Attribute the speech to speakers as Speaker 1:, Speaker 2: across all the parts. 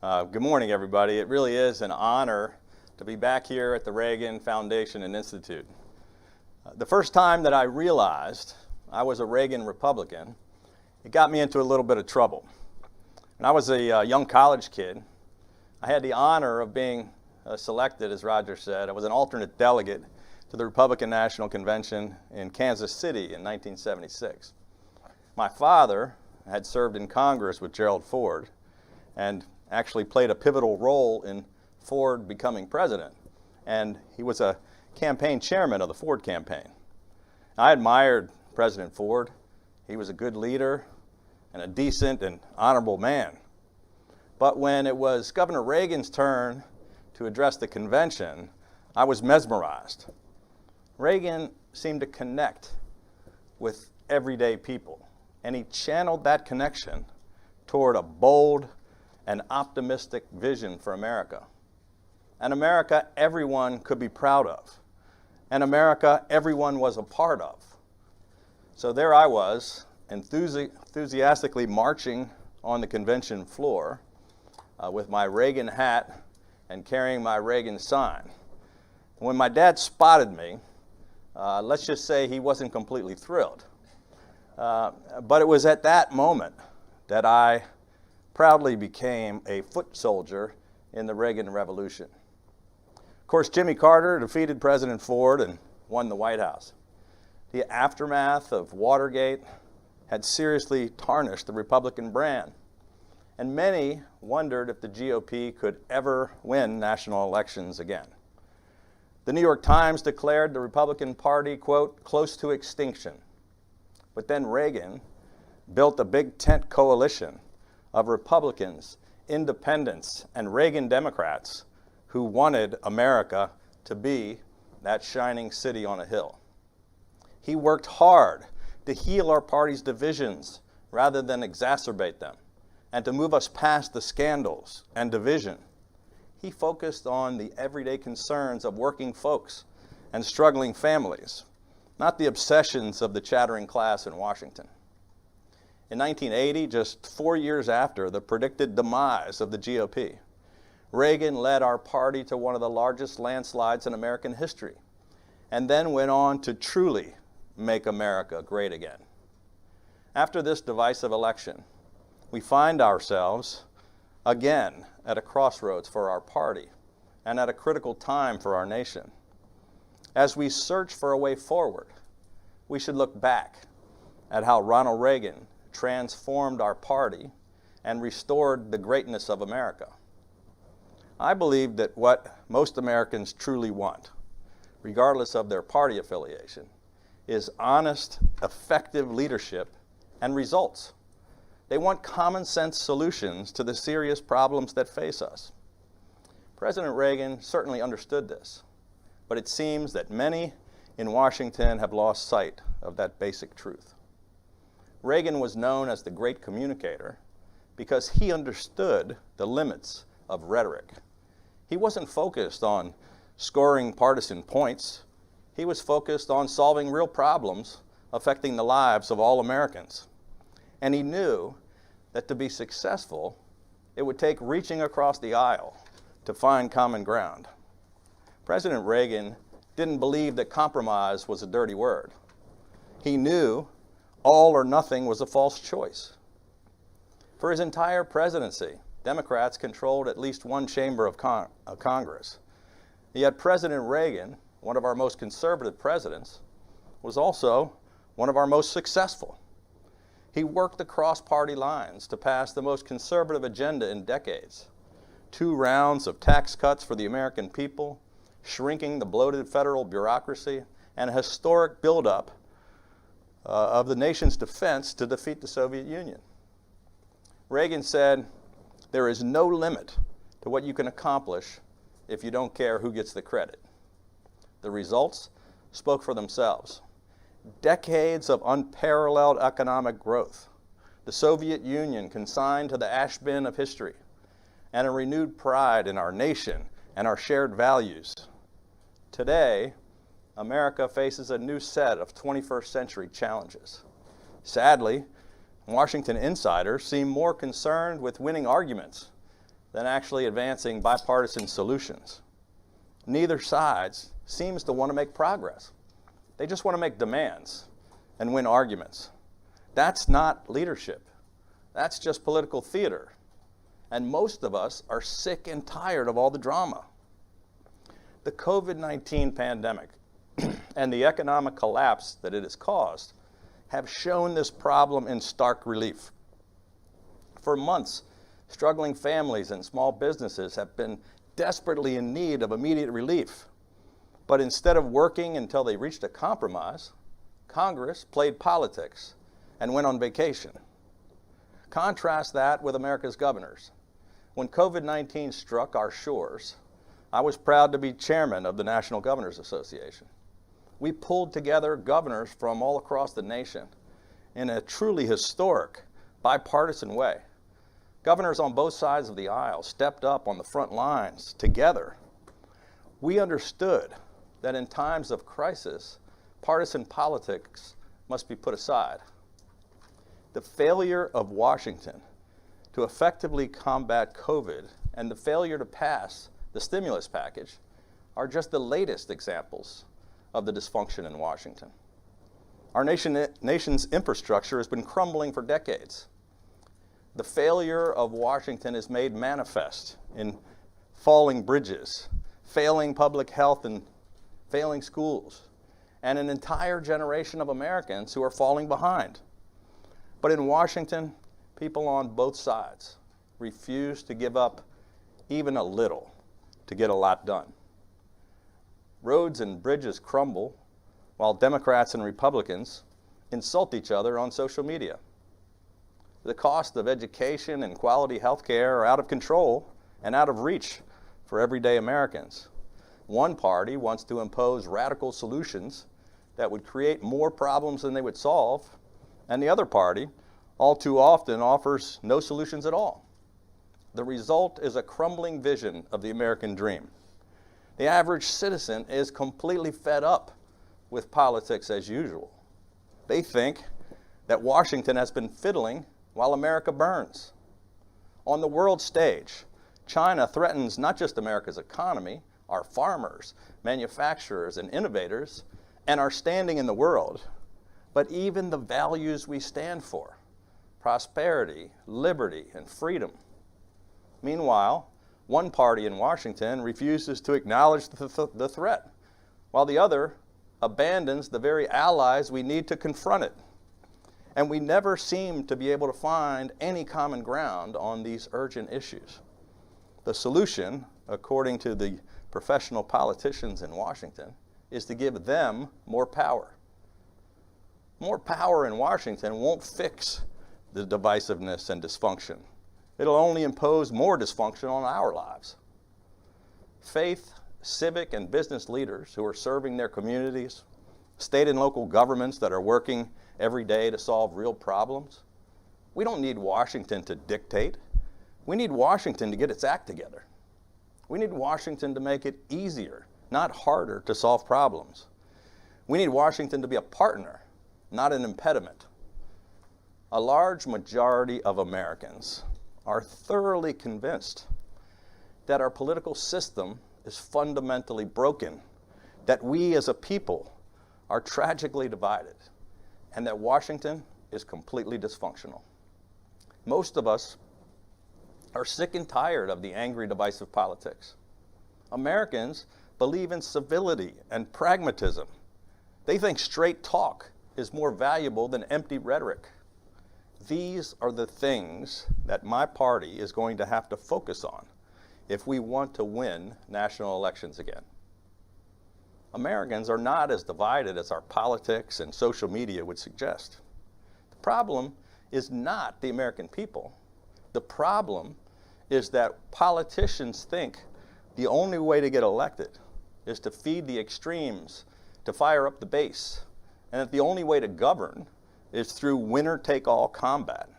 Speaker 1: Good morning, everybody. It really is an honor to be back here at the Reagan Foundation and Institute. The first time that I realized I was a Reagan Republican, it got me into a little bit of trouble. When I was a young college kid, I had the honor of being selected, as Roger said. I was an alternate delegate to the Republican National Convention in Kansas City in 1976. My father had served in Congress with Gerald Ford and actually played a pivotal role in Ford becoming president. And he was a campaign chairman of the Ford campaign. I admired President Ford. He was a good leader and a decent and honorable man. But when it was Governor Reagan's turn to address the convention, I was mesmerized. Reagan seemed to connect with everyday people, and he channeled that connection toward a bold and optimistic vision for America. An America everyone could be proud of. An America everyone was a part of. So there I was, enthusiastically marching on the convention floor with my Reagan hat and carrying my Reagan sign. When my dad spotted me, let's just say he wasn't completely thrilled. But it was at that moment that I proudly became a foot soldier in the Reagan Revolution. Of course, Jimmy Carter defeated President Ford and won the White House. The aftermath of Watergate had seriously tarnished the Republican brand, and many wondered if the GOP could ever win national elections again. The New York Times declared the Republican Party, quote, close to extinction. But then Reagan built a big tent coalition of Republicans, independents, and Reagan Democrats who wanted America to be that shining city on a hill. He worked hard to heal our party's divisions rather than exacerbate them, and to move us past the scandals and division. He focused on the everyday concerns of working folks and struggling families, not the obsessions of the chattering class in Washington. In 1980, just 4 years after the predicted demise of the GOP, Reagan led our party to one of the largest landslides in American history, and then went on to truly make America great again. After this divisive election, we find ourselves again at a crossroads for our party and at a critical time for our nation. As we search for a way forward, we should look back at how Ronald Reagan transformed our party and restored the greatness of America. I believe that what most Americans truly want, regardless of their party affiliation, is honest, effective leadership and results. They want common sense solutions to the serious problems that face us. President Reagan certainly understood this, but it seems that many in Washington have lost sight of that basic truth. Reagan was known as the great communicator because he understood the limits of rhetoric. He wasn't focused on scoring partisan points. He was focused on solving real problems affecting the lives of all Americans. And he knew that to be successful, it would take reaching across the aisle to find common ground. President Reagan didn't believe that compromise was a dirty word. He knew all or nothing was a false choice. For his entire presidency, Democrats controlled at least one chamber of Congress. Yet President Reagan, one of our most conservative presidents, was also one of our most successful. He worked across party lines to pass the most conservative agenda in decades. 2 rounds of tax cuts for the American people, shrinking the bloated federal bureaucracy, and a historic buildup of the nation's defense to defeat the Soviet Union. Reagan said, "There is no limit to what you can accomplish if you don't care who gets the credit." The results spoke for themselves. Decades of unparalleled economic growth, the Soviet Union consigned to the ash bin of history, and a renewed pride in our nation and our shared values. Today, America faces a new set of 21st century challenges. Sadly, Washington insiders seem more concerned with winning arguments than actually advancing bipartisan solutions. Neither side seems to want to make progress. They just want to make demands and win arguments. That's not leadership. That's just political theater. And most of us are sick and tired of all the drama. The COVID-19 pandemic and the economic collapse that it has caused have shown this problem in stark relief. For months, struggling families and small businesses have been desperately in need of immediate relief. But instead of working until they reached a compromise, Congress played politics and went on vacation. Contrast that with America's governors. When COVID-19 struck our shores, I was proud to be chairman of the National Governors Association. We pulled together governors from all across the nation in a truly historic, bipartisan way. Governors on both sides of the aisle stepped up on the front lines together. We understood that in times of crisis, partisan politics must be put aside. The failure of Washington to effectively combat COVID and the failure to pass the stimulus package are just the latest examples of the dysfunction in Washington. Our nation's infrastructure has been crumbling for decades. The failure of Washington is made manifest in falling bridges, failing public health and failing schools, and an entire generation of Americans who are falling behind. But in Washington, people on both sides refuse to give up even a little to get a lot done. Roads and bridges crumble while Democrats and Republicans insult each other on social media. The cost of education and quality health care are out of control and out of reach for everyday Americans. One party wants to impose radical solutions that would create more problems than they would solve, and the other party, all too often, offers no solutions at all. The result is a crumbling vision of the American dream. The average citizen is completely fed up with politics as usual. They think that Washington has been fiddling while America burns. On the world stage, China threatens not just America's economy, our farmers, manufacturers, and innovators, and our standing in the world, but even the values we stand for: prosperity, liberty, and freedom. Meanwhile, one party in Washington refuses to acknowledge the threat, while the other abandons the very allies we need to confront it. And we never seem to be able to find any common ground on these urgent issues. The solution, according to the professional politicians in Washington, is to give them more power. More power in Washington won't fix the divisiveness and dysfunction. It'll only impose more dysfunction on our lives. Faith, civic, and business leaders who are serving their communities, state and local governments that are working every day to solve real problems. We don't need Washington to dictate. We need Washington to get its act together. We need Washington to make it easier, not harder, to solve problems. We need Washington to be a partner, not an impediment. A large majority of Americans are thoroughly convinced that our political system is fundamentally broken, that we as a people are tragically divided, and that Washington is completely dysfunctional. Most of us are sick and tired of the angry, divisive politics. Americans believe in civility and pragmatism. They think straight talk is more valuable than empty rhetoric. These are the things that my party is going to have to focus on if we want to win national elections again. Americans are not as divided as our politics and social media would suggest. The problem is not the American people. The problem is that politicians think the only way to get elected is to feed the extremes, to fire up the base, and that the only way to govern is through winner-take-all combat.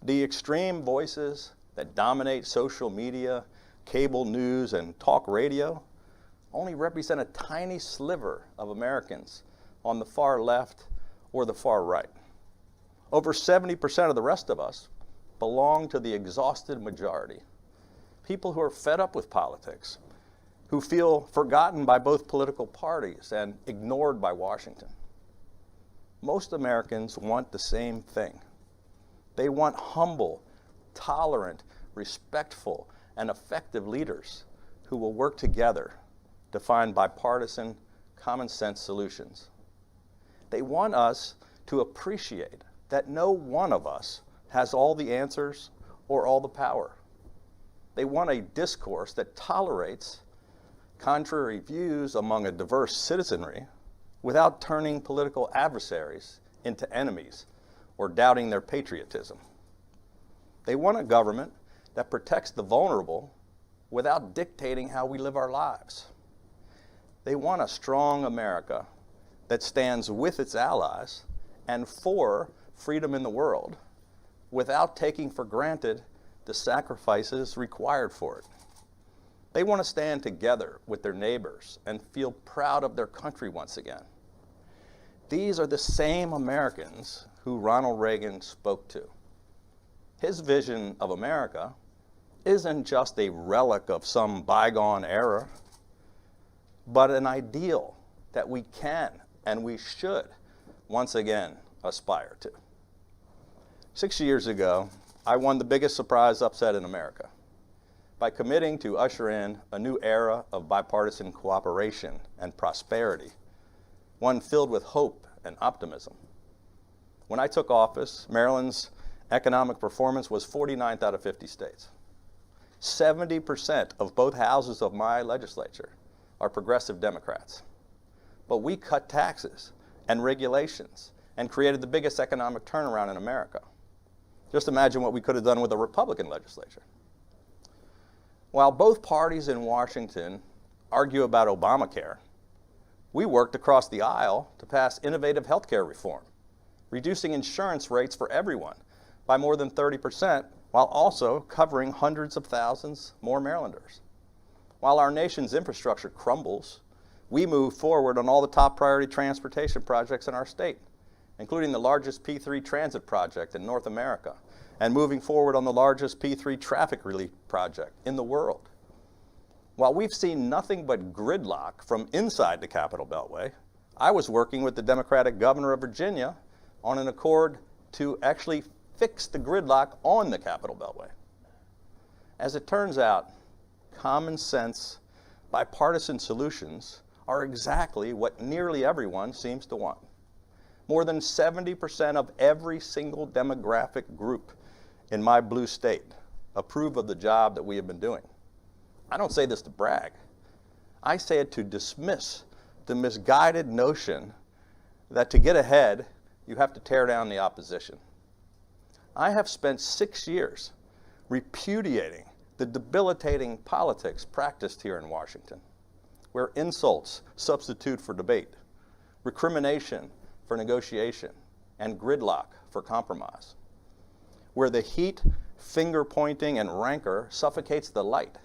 Speaker 1: The extreme voices that dominate social media, cable news, and talk radio only represent a tiny sliver of Americans on the far left or the far right. Over 70% of the rest of us belong to the exhausted majority, people who are fed up with politics, who feel forgotten by both political parties and ignored by Washington. Most Americans want the same thing. They want humble, tolerant, respectful, and effective leaders who will work together to find bipartisan, common-sense solutions. They want us to appreciate that no one of us has all the answers or all the power. They want a discourse that tolerates contrary views among a diverse citizenry without turning political adversaries into enemies or doubting their patriotism. They want a government that protects the vulnerable without dictating how we live our lives. They want a strong America that stands with its allies and for freedom in the world without taking for granted the sacrifices required for it. They want to stand together with their neighbors and feel proud of their country once again. These are the same Americans who Ronald Reagan spoke to. His vision of America isn't just a relic of some bygone era, but an ideal that we can and we should once again aspire to. 6 years ago, I won the biggest surprise upset in America by committing to usher in a new era of bipartisan cooperation and prosperity, one filled with hope and optimism. When I took office, Maryland's economic performance was 49th out of 50 states. 70% of both houses of my legislature are progressive Democrats. But we cut taxes and regulations and created the biggest economic turnaround in America. Just imagine what we could have done with a Republican legislature. While both parties in Washington argue about Obamacare, we worked across the aisle to pass innovative healthcare reform, reducing insurance rates for everyone by more than 30%, while also covering hundreds of thousands more Marylanders. While our nation's infrastructure crumbles, we move forward on all the top priority transportation projects in our state, including the largest P3 transit project in North America, and moving forward on the largest P3 traffic relief project in the world. While we've seen nothing but gridlock from inside the Capitol Beltway, I was working with the Democratic governor of Virginia on an accord to actually fix the gridlock on the Capitol Beltway. As it turns out, common sense, bipartisan solutions are exactly what nearly everyone seems to want. More than 70% of every single demographic group in my blue state approve of the job that we have been doing. I don't say this to brag. I say it to dismiss the misguided notion that to get ahead, you have to tear down the opposition. I have spent 6 years repudiating the debilitating politics practiced here in Washington, where insults substitute for debate, recrimination for negotiation, and gridlock for compromise, where the heat, finger-pointing, and rancor suffocates the light,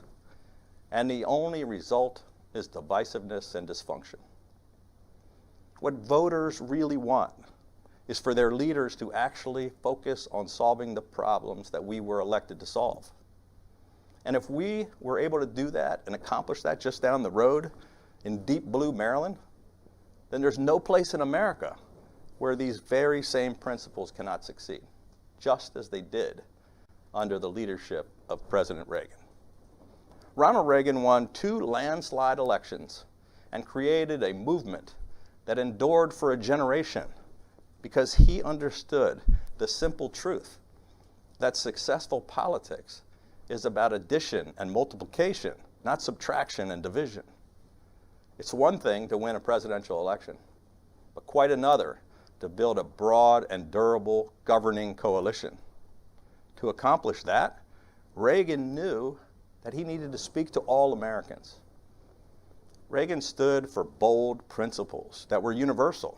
Speaker 1: and the only result is divisiveness and dysfunction. What voters really want is for their leaders to actually focus on solving the problems that we were elected to solve. And if we were able to do that and accomplish that just down the road in deep blue Maryland, then there's no place in America where these very same principles cannot succeed, just as they did under the leadership of President Reagan. Ronald Reagan won 2 landslide elections and created a movement that endured for a generation because he understood the simple truth that successful politics is about addition and multiplication, not subtraction and division. It's one thing to win a presidential election, but quite another to build a broad and durable governing coalition. To accomplish that, Reagan knew that he needed to speak to all Americans. Reagan stood for bold principles that were universal.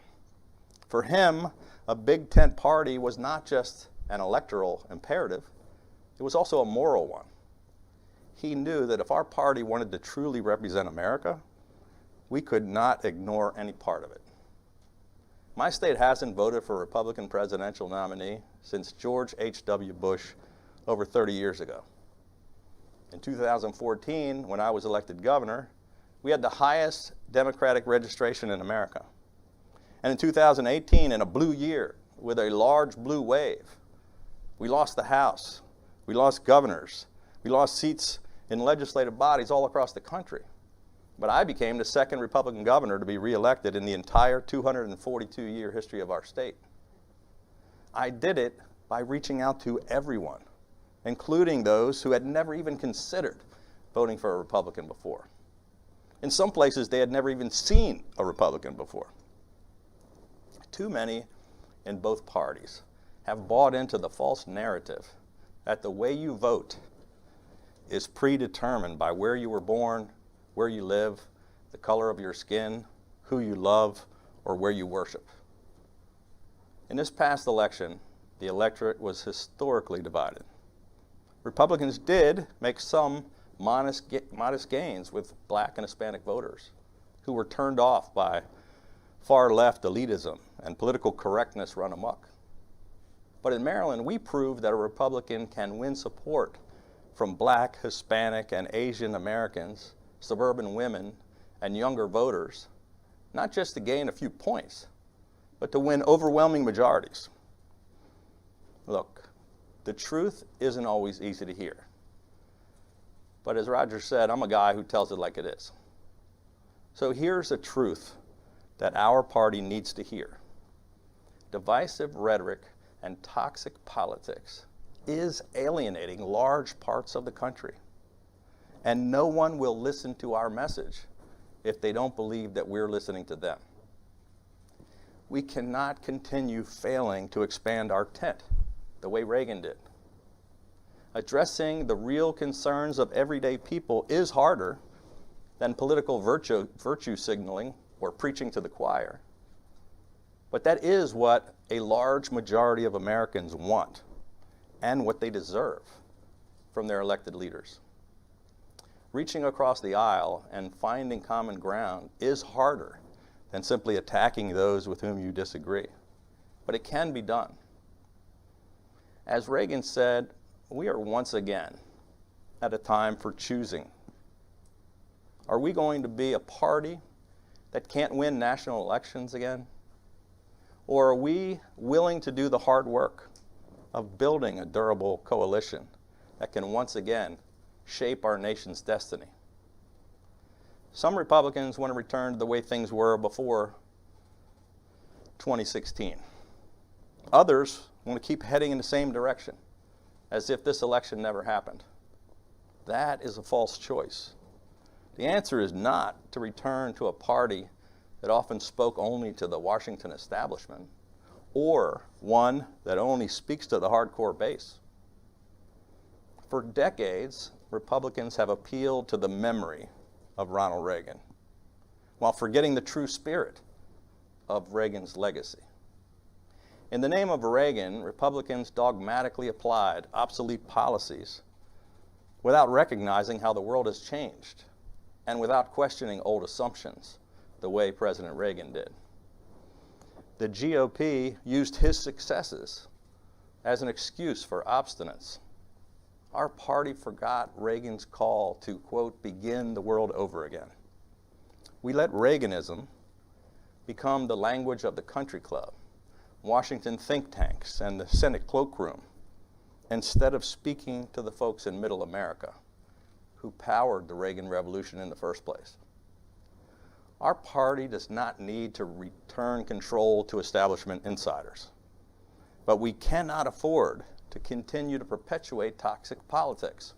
Speaker 1: For him, a big tent party was not just an electoral imperative, it was also a moral one. He knew that if our party wanted to truly represent America, we could not ignore any part of it. My state hasn't voted for a Republican presidential nominee since George H.W. Bush over 30 years ago. In 2014, when I was elected governor, we had the highest Democratic registration in America. And in 2018, in a blue year, with a large blue wave, we lost the House, we lost governors, we lost seats in legislative bodies all across the country. But I became the second Republican governor to be reelected in the entire 242-year history of our state. I did it by reaching out to everyone, including those who had never even considered voting for a Republican before. In some places, they had never even seen a Republican before. Too many in both parties have bought into the false narrative that the way you vote is predetermined by where you were born, where you live, the color of your skin, who you love, or where you worship. In this past election, the electorate was historically divided. Republicans did make some modest gains with Black and Hispanic voters who were turned off by far-left elitism and political correctness run amok. But in Maryland, we proved that a Republican can win support from Black, Hispanic, and Asian Americans, suburban women, and younger voters, not just to gain a few points, but to win overwhelming majorities. Look, the truth isn't always easy to hear. But as Roger said, I'm a guy who tells it like it is. So here's the truth that our party needs to hear. Divisive rhetoric and toxic politics is alienating large parts of the country. And no one will listen to our message if they don't believe that we're listening to them. We cannot continue failing to expand our tent the way Reagan did. Addressing the real concerns of everyday people is harder than political virtue signaling or preaching to the choir. But that is what a large majority of Americans want and what they deserve from their elected leaders. Reaching across the aisle and finding common ground is harder than simply attacking those with whom you disagree. But it can be done. As Reagan said, we are once again at a time for choosing. Are we going to be a party that can't win national elections again? Or are we willing to do the hard work of building a durable coalition that can once again shape our nation's destiny? Some Republicans want to return to the way things were before 2016. Others want to keep heading in the same direction, as if this election never happened. That is a false choice. The answer is not to return to a party that often spoke only to the Washington establishment, or one that only speaks to the hardcore base. For decades, Republicans have appealed to the memory of Ronald Reagan, while forgetting the true spirit of Reagan's legacy. In the name of Reagan, Republicans dogmatically applied obsolete policies without recognizing how the world has changed and without questioning old assumptions the way President Reagan did. The GOP used his successes as an excuse for obstinance. Our party forgot Reagan's call to, quote, begin the world over again. We let Reaganism become the language of the country club, Washington think tanks, and the Senate cloakroom, instead of speaking to the folks in middle America who powered the Reagan Revolution in the first place. Our party does not need to return control to establishment insiders, but we cannot afford to continue to perpetuate toxic politics.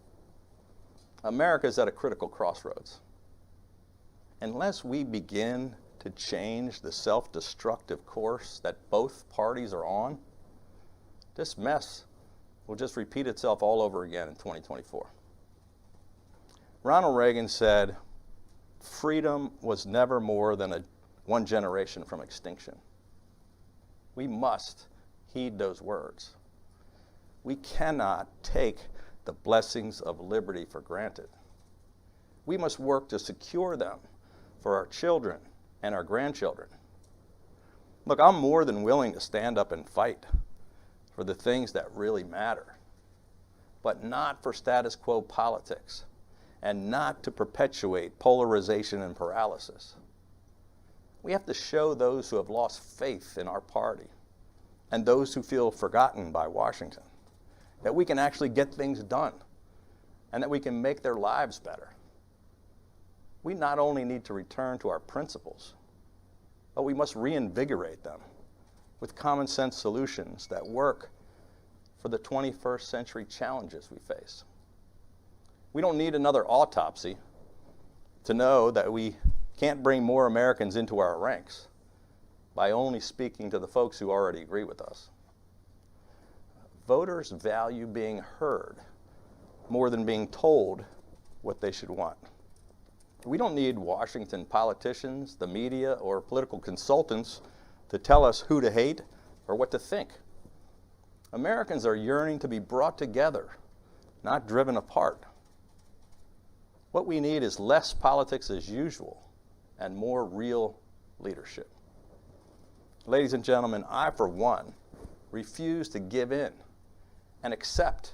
Speaker 1: America is at a critical crossroads. Unless we begin to change the self-destructive course that both parties are on, this mess will just repeat itself all over again in 2024. Ronald Reagan said, freedom was never more than one generation from extinction. We must heed those words. We cannot take the blessings of liberty for granted. We must work to secure them for our children and our grandchildren. Look, I'm more than willing to stand up and fight for the things that really matter, but not for status quo politics and not to perpetuate polarization and paralysis. We have to show those who have lost faith in our party and those who feel forgotten by Washington that we can actually get things done and that we can make their lives better. We not only need to return to our principles, but we must reinvigorate them with common sense solutions that work for the 21st century challenges we face. We don't need another autopsy to know that we can't bring more Americans into our ranks by only speaking to the folks who already agree with us. Voters value being heard more than being told what they should want. We don't need Washington politicians, the media, or political consultants to tell us who to hate or what to think. Americans are yearning to be brought together, not driven apart. What we need is less politics as usual and more real leadership. Ladies and gentlemen, I, for one, refuse to give in and accept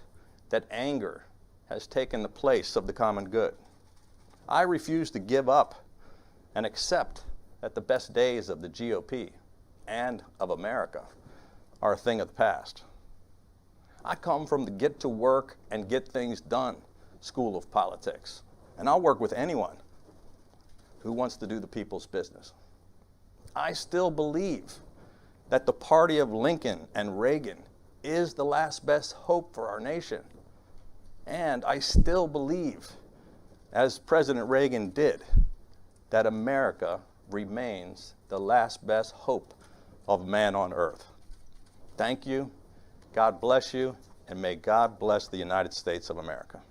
Speaker 1: that anger has taken the place of the common good. I refuse to give up and accept that the best days of the GOP and of America are a thing of the past. I come from the get to work and get things done school of politics, and I'll work with anyone who wants to do the people's business. I still believe that the party of Lincoln and Reagan is the last best hope for our nation. And I still believe, as President Reagan did, that America remains the last best hope of man on earth. Thank you. God bless you, and may God bless the United States of America.